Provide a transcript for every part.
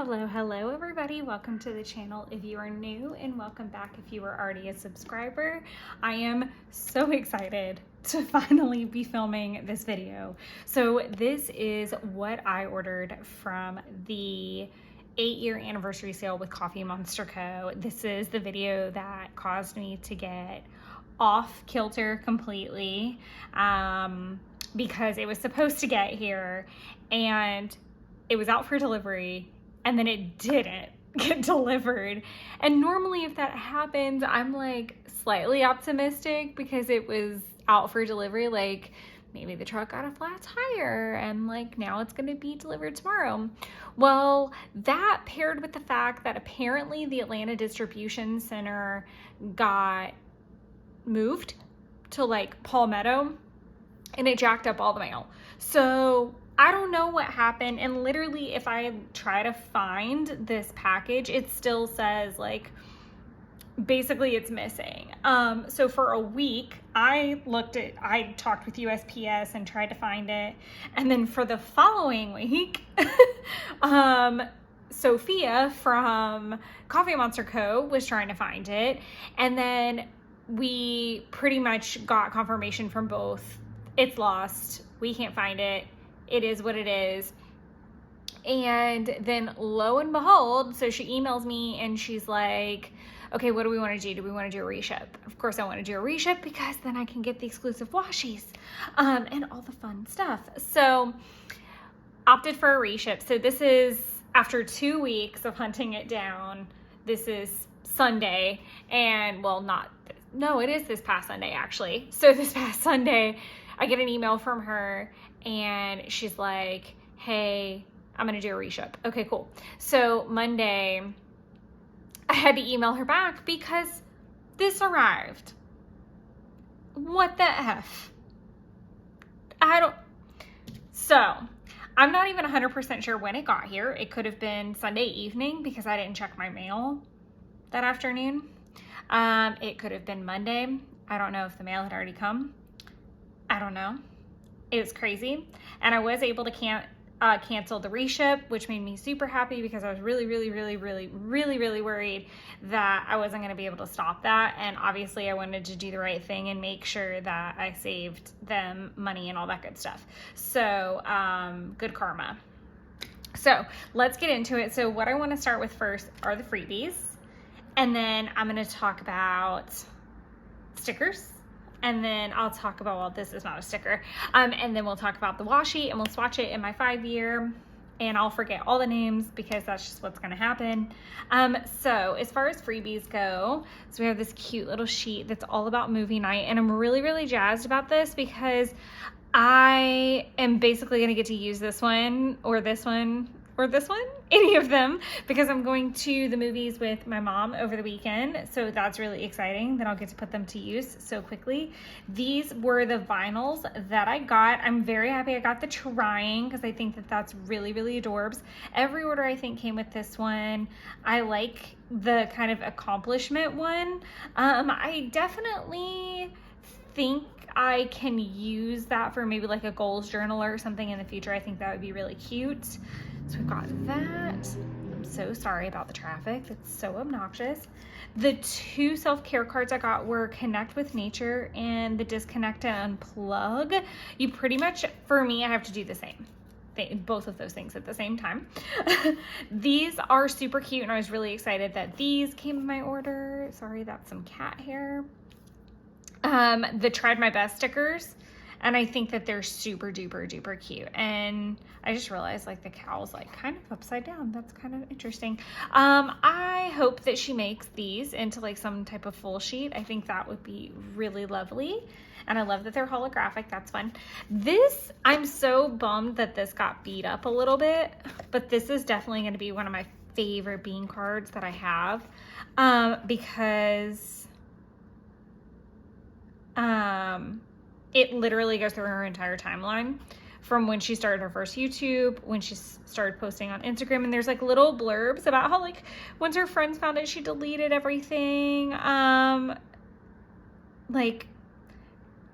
Hello everybody. Welcome to the channel if you are new, and welcome back if you are already a subscriber. I am so excited to finally be filming this video. So this is what I ordered from the 8-year anniversary sale with Coffee Monster Co. This is the video that caused me to get off kilter completely because it was supposed to get here and it was out for delivery and then it didn't get delivered. And normally if that happens, I'm like slightly optimistic because it was out for delivery. Like maybe the truck got a flat tire and like now it's gonna be delivered tomorrow. Well, that paired with the fact that apparently the Atlanta distribution center got moved to like Palmetto and it jacked up all the mail. So I don't know what happened, and literally if I try to find this package, it still says like basically it's missing. So for a week I talked with USPS and tried to find it, and then for the following week Sophia from Coffee Monster Co. was trying to find it, and then we pretty much got confirmation from both. It's lost, we can't find it, it is what it is. And then lo and behold, so she emails me and she's like, okay, what do we want to do? Do we want to do a reship? Of course I want to do a reship because then I can get the exclusive washies and all the fun stuff. So opted for a reship. So this is after 2 weeks of hunting it down. This is Sunday, and well, it is this past Sunday actually. So this past Sunday I get an email from her and she's like, hey, I'm gonna do a reship. Okay, cool. So Monday I had to email her back because this arrived. What the F? So I'm not even 100% sure when it got here. It could have been Sunday evening because I didn't check my mail that afternoon. It could have been Monday. I don't know if the mail had already come. I don't know. It was crazy. And I was able to cancel the reship, which made me super happy because I was really worried that I wasn't going to be able to stop that. And obviously I wanted to do the right thing and make sure that I saved them money and all that good stuff. So good karma. So let's get into it. So what I want to start with first are the freebies. And then I'm going to talk about stickers. And then I'll talk about, well, this is not a sticker. And then we'll talk about the washi and we'll swatch it in my 5-year, and I'll forget all the names because that's just what's gonna happen. So as far as freebies go, so we have this cute little sheet that's all about movie night, and I'm really jazzed about this because I am basically gonna get to use this one or this one or this one, any of them, because I'm going to the movies with my mom over the weekend. So that's really exciting that I'll get to put them to use so quickly. These were the vinyls that I got. I'm very happy I got the trying because I think that that's really adorbs. Every order I think came with this one. I like the kind of accomplishment one. I definitely think I can use that for maybe like a goals journal or something in the future. I think that would be really cute. So we've got that. I'm so sorry about the traffic. It's so obnoxious. The 2 self-care cards I got were Connect with Nature and the Disconnect and Unplug. You pretty much, for me, I have to do the same thing, both of those things at the same time. These are super cute, and I was really excited that these came in my order. Sorry, that's some cat hair. The Tried My Best stickers, and I think that they're super duper cute. And I just realized like the cow's like kind of upside down. That's kind of interesting. I hope that she makes these into like some type of full sheet. I think that would be really lovely. And I love that they're holographic. That's fun. This, I'm so bummed that this got beat up a little bit, but this is definitely going to be one of my favorite bean cards that I have, because it literally goes through her entire timeline from when she started her first YouTube, when she started posting on Instagram, and there's like little blurbs about how like once her friends found it, she deleted everything. Like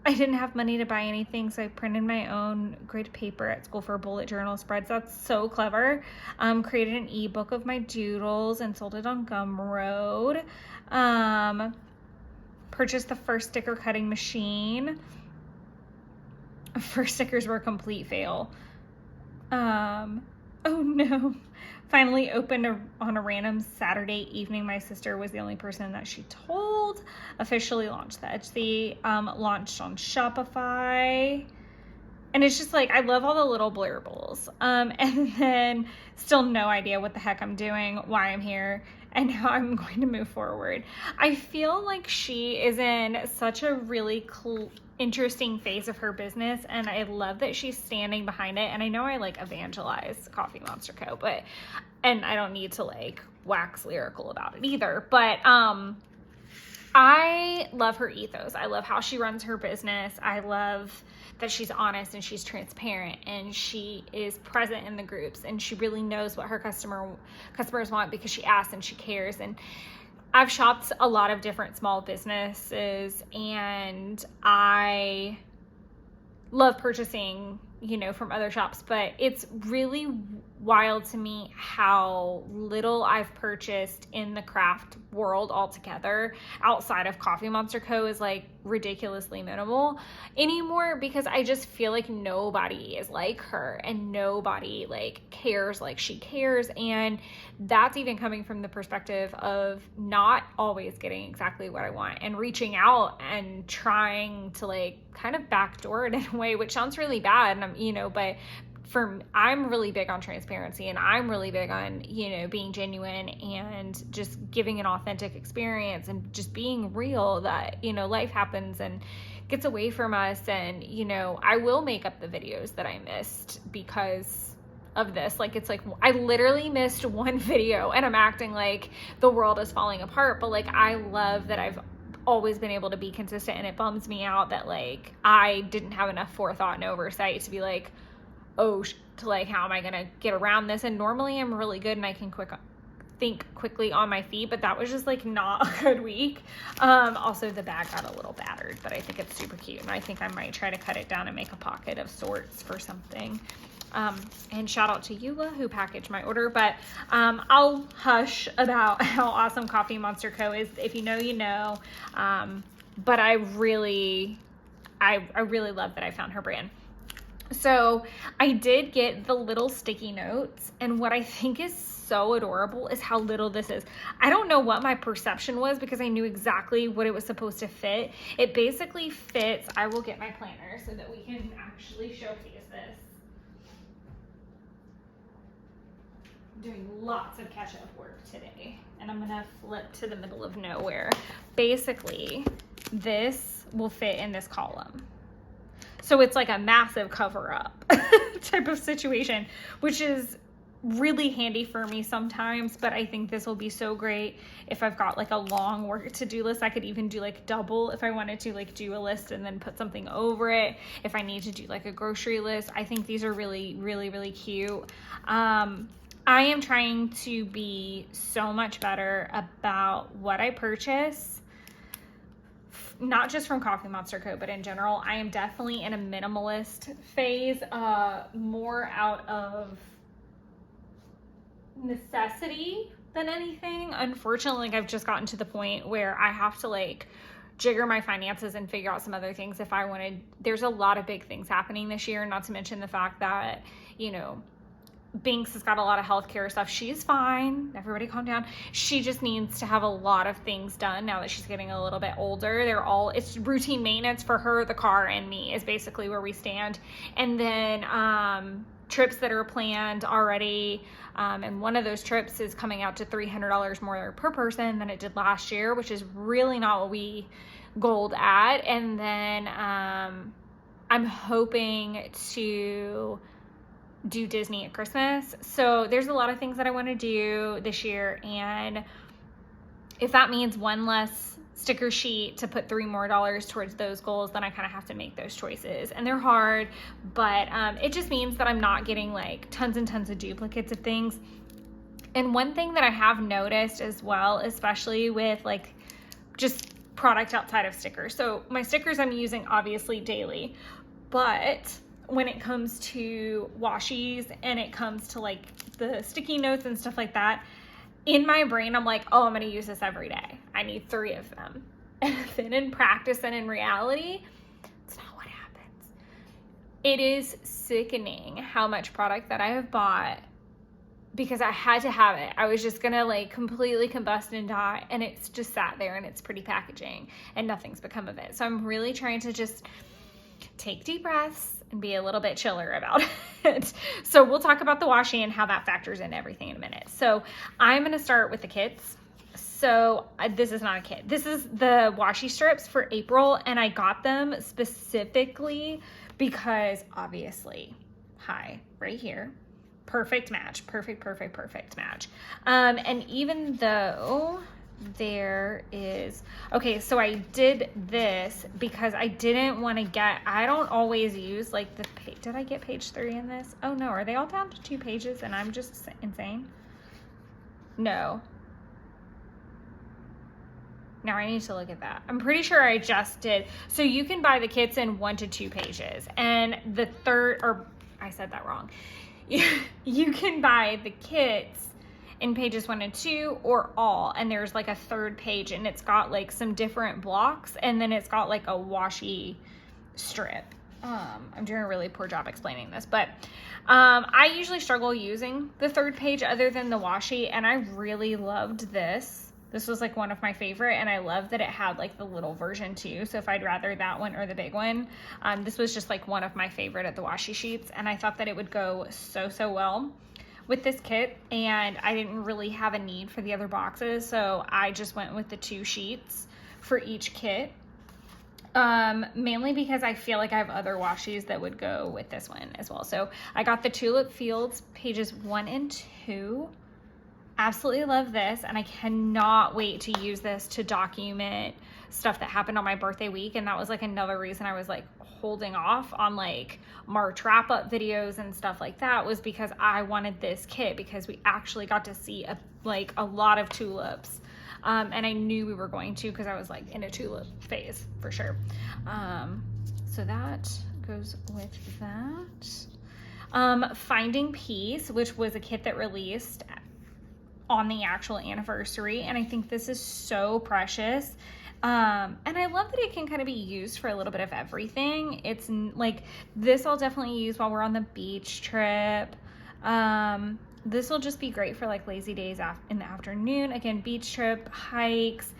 I didn't have money to buy anything, so I printed my own grid paper at school for bullet journal spreads. That's so clever. Created an ebook of my doodles and sold it on Gumroad. Purchased the first sticker cutting machine. First stickers were a complete fail. Oh no. Finally opened on a random Saturday evening. My sister was the only person that she told. Officially launched the Etsy, launched on Shopify. And it's just like, I love all the little blurbles. And then still no idea what the heck I'm doing, why I'm here, and how I'm going to move forward. I feel like she is in such a really interesting phase of her business, and I love that she's standing behind it. And I know I like evangelize Coffee Monster Co., and I don't need to like wax lyrical about it either, but I love her ethos. I love how she runs her business. I love that she's honest and she's transparent and she is present in the groups, and she really knows what her customers want because she asks and she cares. And I've shopped a lot of different small businesses, and I love purchasing, from other shops, but it's really wild to me how little I've purchased in the craft world altogether outside of Coffee Monster Co. is like ridiculously minimal anymore, because I just feel like nobody is like her and nobody like cares like she cares. And that's even coming from the perspective of not always getting exactly what I want and reaching out and trying to like kind of backdoor it in a way, which sounds really bad. And but I'm really big on transparency, and I'm really big on, being genuine and just giving an authentic experience and just being real that, life happens and gets away from us. And, I will make up the videos that I missed because of this. Like, it's like, I literally missed one video and I'm acting like the world is falling apart. But like, I love that I've always been able to be consistent, and it bums me out that like, I didn't have enough forethought and oversight to be like, how am I going to get around this? And normally I'm really good and I can think quickly on my feet, but that was just like not a good week. Also the bag got a little battered, but I think it's super cute, and I think I might try to cut it down and make a pocket of sorts for something. And shout out to Eula who packaged my order, but I'll hush about how awesome Coffee Monster Co. is. If you know, you know. But I really love that I found her brand. So I did get the little sticky notes, and what I think is so adorable is how little this is. I don't know what my perception was because I knew exactly what it was supposed to fit. It basically fits. I will get my planner so that we can actually showcase this. I'm doing lots of catch-up work today, and I'm gonna flip to the middle of nowhere. Basically, this will fit in this column. So it's like a massive cover up type of situation, which is really handy for me sometimes. But I think this will be so great if I've got like a long work to-do list. I could even do like double if I wanted to like do a list and then put something over it. If I need to do like a grocery list, I think these are really, really, really cute. I am trying to be so much better about what I purchase. Not just from Coffee Monster Co., but in general. I am definitely in a minimalist phase, more out of necessity than anything. Unfortunately, I've just gotten to the point where I have to like jigger my finances and figure out some other things if I wanted. There's a lot of big things happening this year, not to mention the fact that, Binks has got a lot of healthcare stuff. She's fine. Everybody calm down. She just needs to have a lot of things done now that she's getting a little bit older. It's routine maintenance for her, the car, and me is basically where we stand. And then trips that are planned already. And one of those trips is coming out to $300 more per person than it did last year, which is really not what we goaled at. And then I'm hoping to do Disney at Christmas. So there's a lot of things that I want to do this year, and if that means one less sticker sheet to put $3 more towards those goals, then I kind of have to make those choices, and they're hard, but it just means that I'm not getting like tons and tons of duplicates of things. And one thing that I have noticed as well, especially with like just product outside of stickers. So my stickers I'm using obviously daily, but when it comes to washies and it comes to like the sticky notes and stuff like that, in my brain, I'm like, oh, I'm going to use this every day. I need 3 of them. And then in practice and in reality, it's not what happens. It is sickening how much product that I have bought because I had to have it. I was just going to like completely combust and die. And it's just sat there and it's pretty packaging and nothing's become of it. So I'm really trying to just take deep breaths and be a little bit chiller about it. So we'll talk about the washi and how that factors in everything in a minute. So I'm going to start with the kits. So this is not a kit. This is the washi strips for April, and I got them specifically because obviously, right here, perfect match, perfect match. And even though there is, okay, so I did this because I didn't want to get, I don't always use like the page. Did I get page 3 in this? Oh no, are they all down to 2 pages and I'm just insane? No. Now I need to look at that. I'm pretty sure I just did. So you can buy the kits in 1 to 2 pages. And the third, or I said that wrong. You can buy the kits in pages 1 and 2 or all, and there's like a 3rd page and it's got like some different blocks and then it's got like a washi strip. I'm doing a really poor job explaining this, but I usually struggle using the 3rd page other than the washi, and I really loved this. This was like one of my favorite, and I love that it had like the little version too. So if I'd rather that one or the big one, this was just like one of my favorite at the washi sheets, and I thought that it would go so well with this kit, and I didn't really have a need for the other boxes, so I just went with the 2 sheets for each kit, mainly because I feel like I have other washies that would go with this one as well. So I got the Tulip Fields pages 1 and 2. Absolutely love this, and I cannot wait to use this to document stuff that happened on my birthday week, and that was like another reason I was like holding off on like March wrap-up videos and stuff like that, was because I wanted this kit because we actually got to see a lot of tulips, and I knew we were going to because I was like in a tulip phase for sure. So that goes with that. Finding Peace, which was a kit that released on the actual anniversary, and I think this is so precious. And I love that it can kind of be used for a little bit of everything. It's like, this I'll definitely use while we're on the beach trip. This will just be great for like lazy days in the afternoon. Again, beach trip, hikes.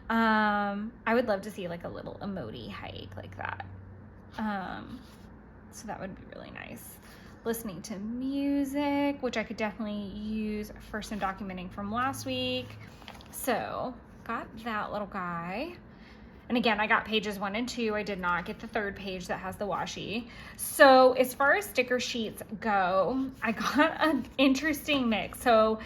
I would love to see like a little emoji hike like that. So that would be really nice. Listening to music, which I could definitely use for some documenting from last week. So got that little guy. And again, I got pages 1 and 2. I did not get the 3rd page that has the washi. So as far as sticker sheets go, I got an interesting mix. So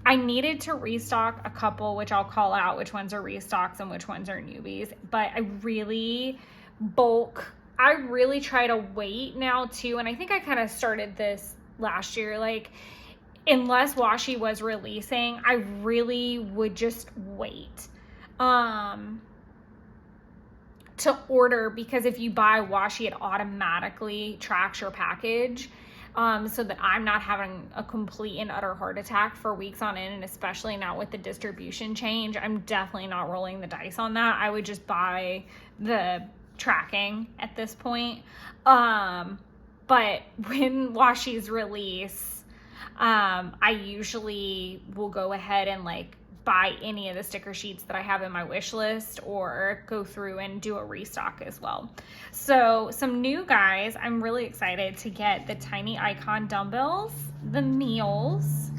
I needed to restock a couple, which I'll call out which ones are restocks and which ones are newbies. But I really try to wait now too. And I think I kind of started this last year, like, unless washi was releasing, I really would just wait to order, because if you buy washi, it automatically tracks your package, so that I'm not having a complete and utter heart attack for weeks on end. And especially now with the distribution change, I'm definitely not rolling the dice on that. I would just buy the tracking at this point. But when washi's release, I usually will go ahead and like buy any of the sticker sheets that I have in my wish list, or go through and do a restock as well. So some new guys, I'm really excited to get the Tiny Icon dumbbells, the Meals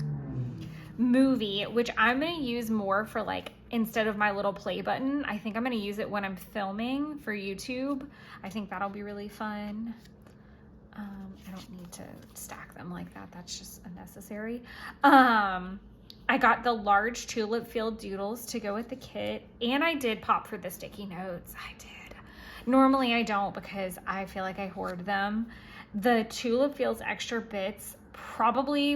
Movie, which I'm going to use more for like, instead of my little play button, I think I'm going to use it when I'm filming for YouTube. I think that'll be really fun. I don't need to stack them like that. That's just unnecessary. I got the large tulip field doodles to go with the kit, and I did pop for the sticky notes. I did. Normally I don't, because I feel like I hoard them. The tulip fields extra bits, probably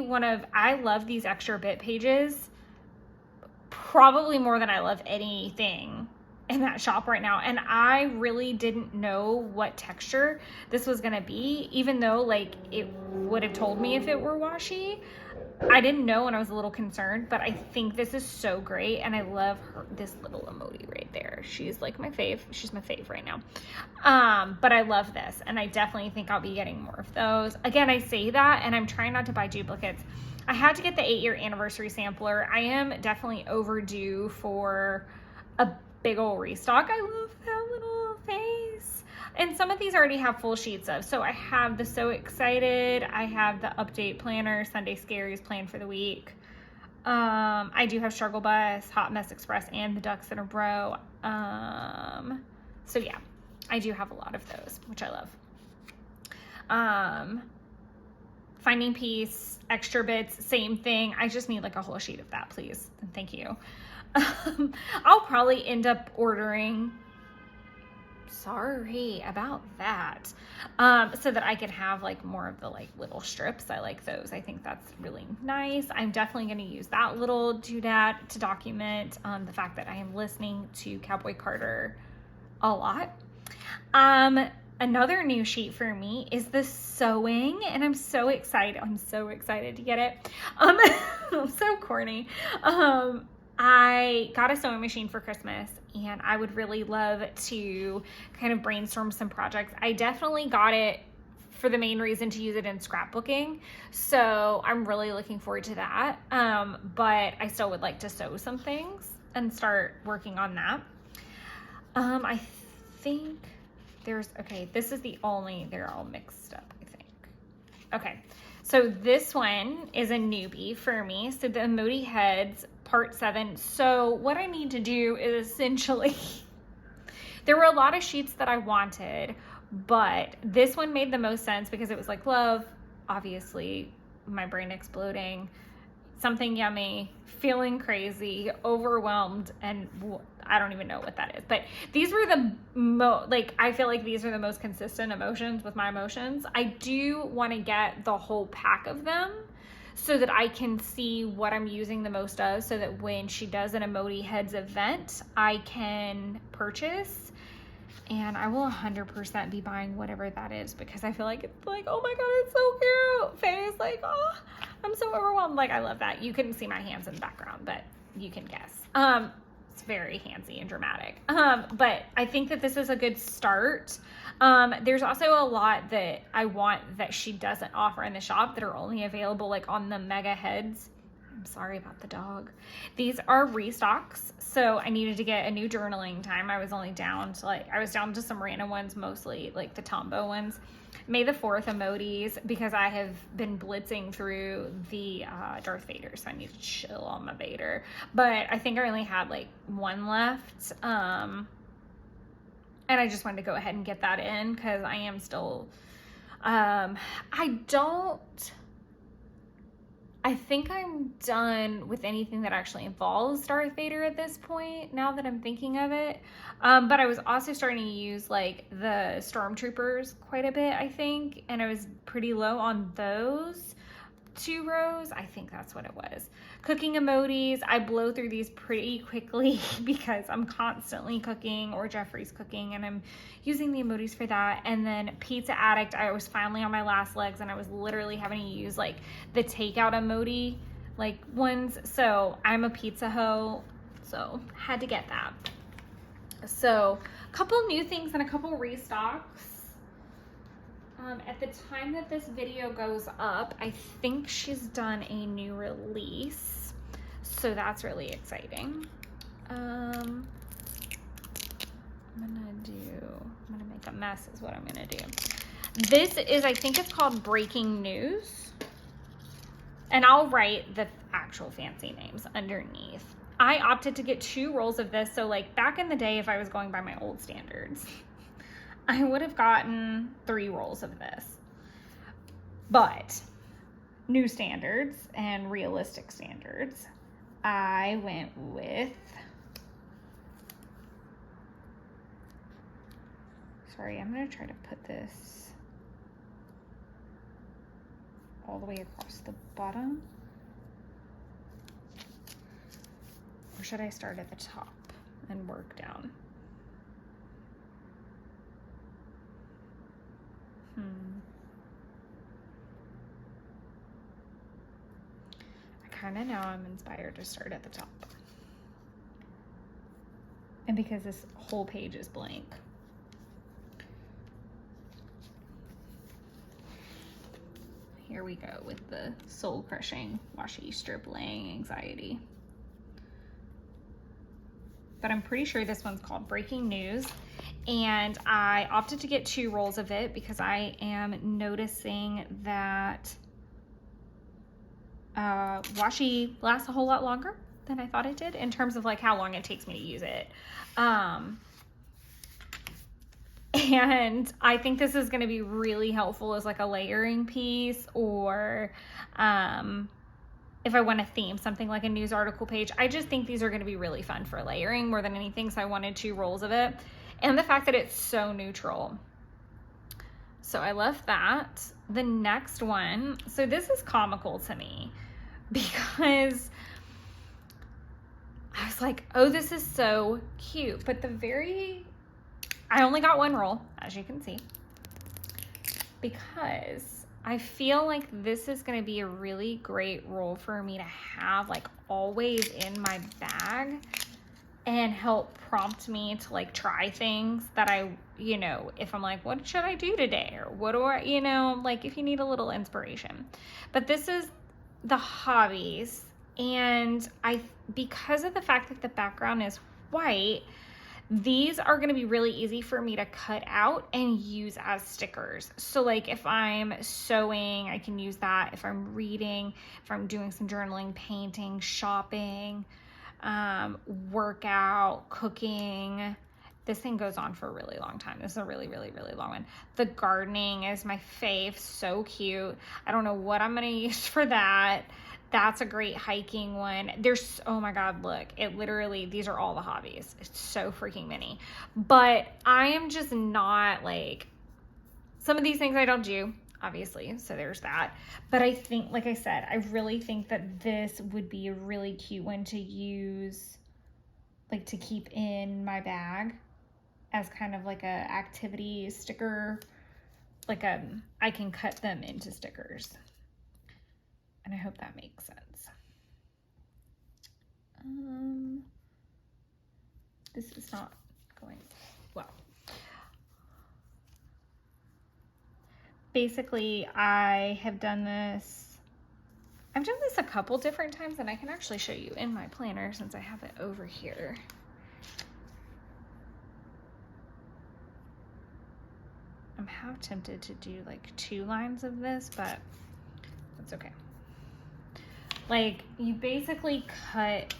I love these extra bit pages probably more than I love anything in that shop right now. And I really didn't know what texture this was gonna be, even though like it would have told me if it were washi. I didn't know and I was a little concerned, but I think this is so great. And I love this little emoji right there. She's like my fave. She's my fave right now. But I love this, and I definitely think I'll be getting more of those. Again, I say that and I'm trying not to buy duplicates. I had to get the 8-year anniversary sampler. I am definitely overdue for a big old restock. I love that little face. And some of these already have full sheets of. So I have the So Excited. I have the Update Planner, Sunday Scaries planned for the week. I do have Struggle Bus, Hot Mess Express, and the Ducks in a Row. So yeah, I do have a lot of those, which I love. Finding Peace, Extra Bits, same thing. I just need like a whole sheet of that, please. And thank you. I'll probably end up ordering, sorry about that, so that I can have like more of the like little strips. I like those. I think that's really nice. I'm definitely going to use that little doodad to document the fact that I am listening to Cowboy Carter a lot. Another new sheet for me is the sewing, and I'm so excited. I'm so excited to get it. I'm so corny. I got a sewing machine for Christmas, and I would really love to kind of brainstorm some projects. I definitely got it for the main reason to use it in scrapbooking, so I'm really looking forward to that. But I still would like to sew some things and start working on that. I think okay, this is the only, they're all mixed up, I think. Okay, so this one is a newbie for me. So the Emoji Heads Part 7. So what I need to do is essentially, there were a lot of sheets that I wanted, but this one made the most sense because it was like love, obviously, my brain exploding, something yummy, feeling crazy, overwhelmed, and I don't even know what that is. But these were the I feel like these are the most consistent emotions with my emotions. I do want to get the whole pack of them so that I can see what I'm using the most of, so that when she does an Emoji Heads event, I can purchase. And I will 100% be buying whatever that is, because I feel like it's like, oh my God, it's so cute. Face, like, oh, I'm so overwhelmed. Like, I love that. You couldn't see my hands in the background, but you can guess. It's very handsy and dramatic. But I think that this is a good start. There's also a lot that I want that she doesn't offer in the shop that are only available like on the Mega Heads. I'm sorry about the dog. These are restocks, so I needed to get a new journaling time. I was only down to some random ones, mostly like the Tombow ones. May the 4th emojis, because I have been blitzing through the Darth Vader, so I need to chill on my Vader. But I think I only had like one left, and I just wanted to go ahead and get that in because I am still, I think I'm done with anything that actually involves Darth Vader at this point, now that I'm thinking of it. But I was also starting to use like the Stormtroopers quite a bit, I think. And I was pretty low on those 2 rows. I think that's what it was. Cooking emojis. I blow through these pretty quickly because I'm constantly cooking, or Jeffrey's cooking, and I'm using the emojis for that. And then Pizza Addict, I was finally on my last legs, and I was literally having to use like the takeout emoji like ones. So I'm a pizza hoe, so had to get that. So a couple new things and a couple restocks. At the time that this video goes up, I think she's done a new release, so that's really exciting. I'm gonna make a mess is what I'm gonna do. This is, I think it's called Breaking News, and I'll write the actual fancy names underneath. I opted to get 2 rolls of this, so like back in the day, if I was going by my old standards, I would have gotten 3 rolls of this. But new standards and realistic standards, I went with, sorry, I'm going to try to put this all the way across the bottom. Or should I start at the top and work down? I kind of know I'm inspired to start at the top. And because this whole page is blank. Here we go with the soul crushing washi strip laying anxiety. But I'm pretty sure this one's called Breaking News. And I opted to get 2 rolls of it because I am noticing that washi lasts a whole lot longer than I thought it did in terms of like how long it takes me to use it. And I think this is going to be really helpful as like a layering piece, or if I want to theme something like a news article page. I just think these are going to be really fun for layering more than anything. So I wanted 2 rolls of it, and the fact that it's so neutral. So I love that. The next one, so this is comical to me because I was like, oh, this is so cute. But I only got 1 roll, as you can see, because I feel like this is going to be a really great roll for me to have like always in my bag and help prompt me to like try things that I, if I'm like, what should I do today? Or what do I, like if you need a little inspiration. But this is the hobbies, and because of the fact that the background is white, these are going to be really easy for me to cut out and use as stickers. So like if I'm sewing, I can use that. If I'm reading, if I'm doing some journaling, painting, shopping, workout, cooking. This thing goes on for a really long time. This is a really, really, really long one. The gardening is my fave. So cute. I don't know what I'm going to use for that. That's a great hiking one. Oh my God, look, these are all the hobbies. It's so freaking many. But I am just not like, some of these things I don't do, obviously. So there's that. But I think, like I said, I really think that this would be a really cute one to use, like to keep in my bag as kind of like a activity sticker. Like I can cut them into stickers. And I hope that makes sense. This is not going well. Basically, I've done this a couple different times, and I can actually show you in my planner since I have it over here. I'm half tempted to do like 2 lines of this, but that's okay. Like you basically cut,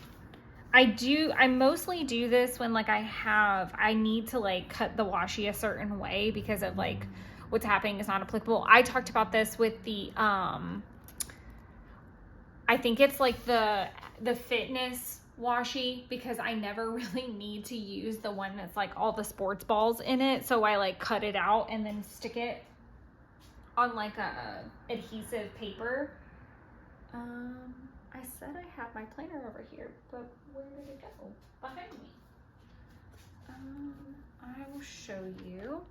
I mostly do this when like I need to like cut the washi a certain way because of like what's happening is not applicable. I talked about this with the, I think it's like the fitness washi, because I never really need to use the one that's like all the sports balls in it. So I like cut it out and then stick it on like a adhesive paper. I said I had my planner over here, but where did it go? Behind me. I will show you.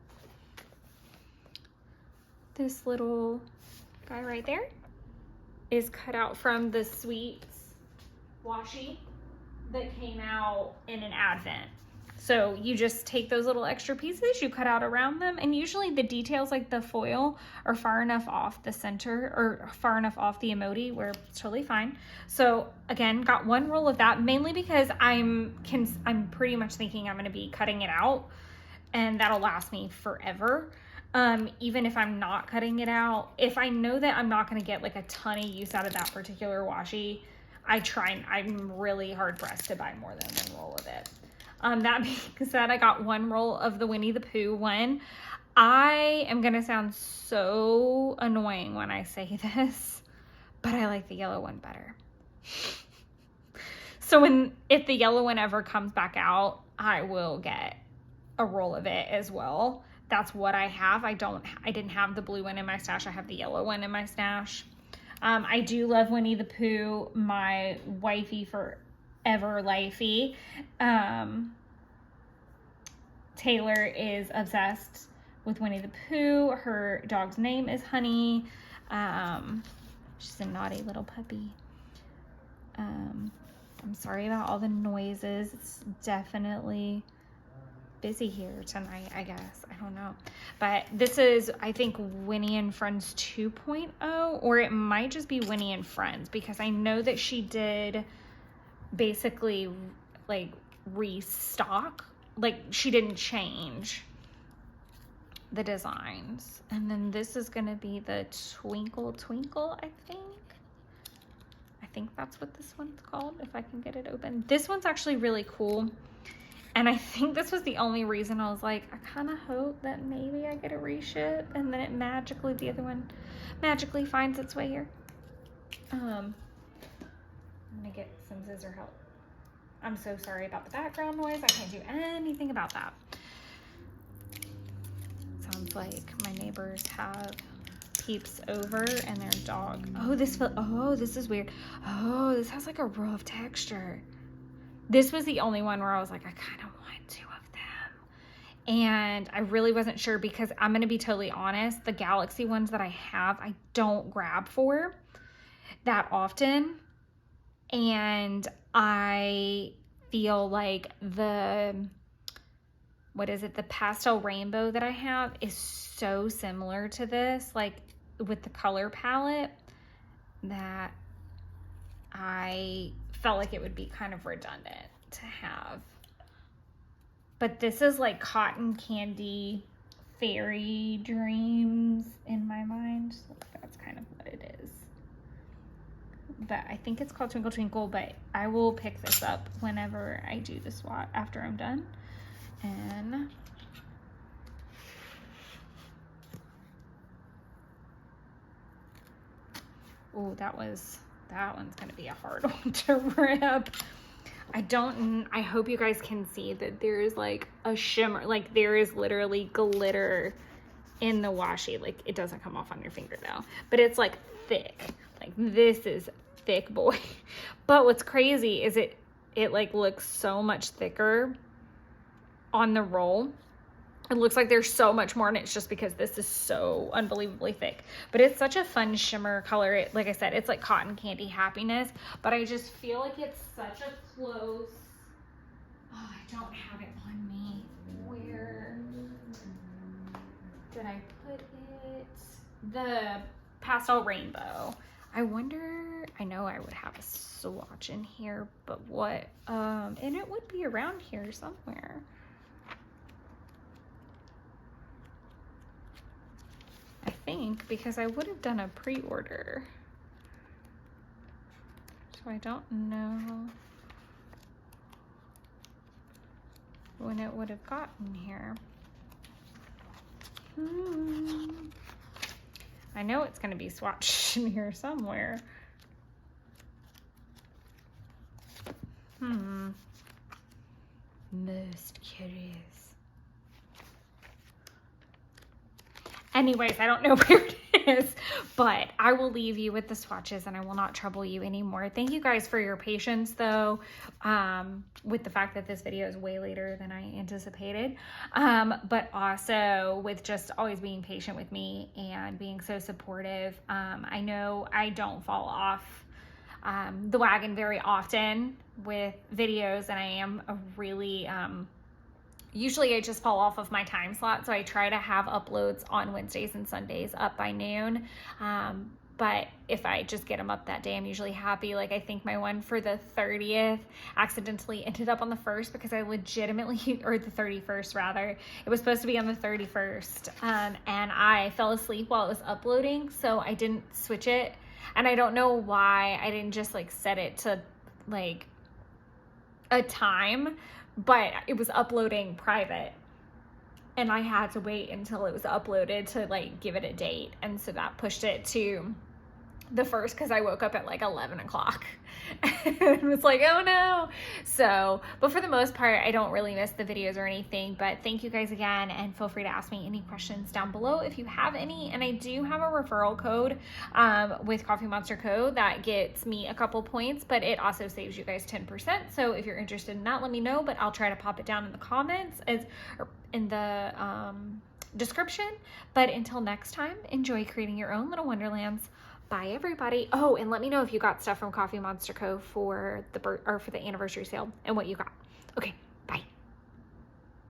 This little guy right there is cut out from the Sweets washi that came out in an advent. So you just take those little extra pieces, you cut out around them, and usually the details like the foil are far enough off the center or far enough off the emoji where it's totally fine. So again, got 1 roll of that, mainly because I'm pretty much thinking I'm going to be cutting it out, and that'll last me forever. Even if I'm not cutting it out, if I know that I'm not going to get like a ton of use out of that particular washi, I'm really hard pressed to buy more than 1 roll of it. That being said, I got 1 roll of the Winnie the Pooh one. I am going to sound so annoying when I say this, but I like the yellow one better. So if the yellow one ever comes back out, I will get a roll of it as well. That's what I have. I didn't have the blue one in my stash. I have the yellow one in my stash. I do love Winnie the Pooh. My wifey forever lifey, Taylor, is obsessed with Winnie the Pooh. Her dog's name is Honey. She's a naughty little puppy. I'm sorry about all the noises. It's definitely busy here tonight, I guess. I don't know. But this is, I think, Winnie and Friends 2.0, or it might just be Winnie and Friends, because I know that she did basically like restock. Like, she didn't change the designs. And then this is going to be the Twinkle Twinkle, I think. I think that's what this one's called, if I can get it open. This one's actually really cool. And I think this was the only reason I was like, I kind of hope that maybe I get a reship, and then it magically, the other one magically finds its way here. I'm gonna get some scissor help. I'm so sorry about the background noise. I can't do anything about that. Sounds like my neighbors have peeps over and their dog. Oh, this is weird. Oh, this has like a rough texture. This was the only one where I was like, I kind of want 2 of them. And I really wasn't sure, because I'm going to be totally honest, the Galaxy ones that I have, I don't grab for that often. And I feel like the pastel rainbow that I have is so similar to this, like with the color palette, that I felt like it would be kind of redundant to have. But this is like cotton candy fairy dreams in my mind. So that's kind of what it is. But I think it's called Twinkle Twinkle, but I will pick this up whenever I do the swatch after I'm done. And oh, that one's gonna be a hard one to rip. I hope you guys can see that there's like a shimmer, like there is literally glitter in the washi. Like, it doesn't come off on your finger though, but it's like thick. Like, this is thick, boy. But what's crazy is it like looks so much thicker on the roll. It looks like there's so much more, and it's just because this is so unbelievably thick. But it's such a fun shimmer color. Like I said, it's like cotton candy happiness, but I just feel like it's such a close... Oh, I don't have it on me. Where did I put it? The pastel rainbow. I wonder, I know I would have a swatch in here, but what? And it would be around here somewhere. I think, because I would have done a pre-order. So I don't know when it would have gotten here. I know it's going to be swatched in here somewhere. Most curious. Anyways, I don't know where it is, but I will leave you with the swatches and I will not trouble you anymore. Thank you guys for your patience though, with the fact that this video is way later than I anticipated, but also with just always being patient with me and being so supportive. I know I don't fall off the wagon very often with videos, and I am a really... usually I just fall off of my time slot, so I try to have uploads on Wednesdays and Sundays up by noon. But if I just get them up that day, I'm usually happy. Like, I think my one for the 30th accidentally ended up on the 1st because I legitimately, or the 31st rather, it was supposed to be on the 31st. And I fell asleep while it was uploading, so I didn't switch it. And I don't know why I didn't just like set it to like a time, but it was uploading private and I had to wait until it was uploaded to like give it a date. And so that pushed it to the 1st because I woke up at like 11 o'clock and it was like, oh no. So, but for the most part, I don't really miss the videos or anything, but thank you guys again. And feel free to ask me any questions down below if you have any. And I do have a referral code with Coffee Monster Code that gets me a couple points, but it also saves you guys 10%. So if you're interested in that, let me know, but I'll try to pop it down in the comments or in the description. But until next time, enjoy creating your own little wonderlands. Bye, everybody. Oh, and let me know if you got stuff from Coffee Monster Co. for the anniversary sale and what you got. Okay.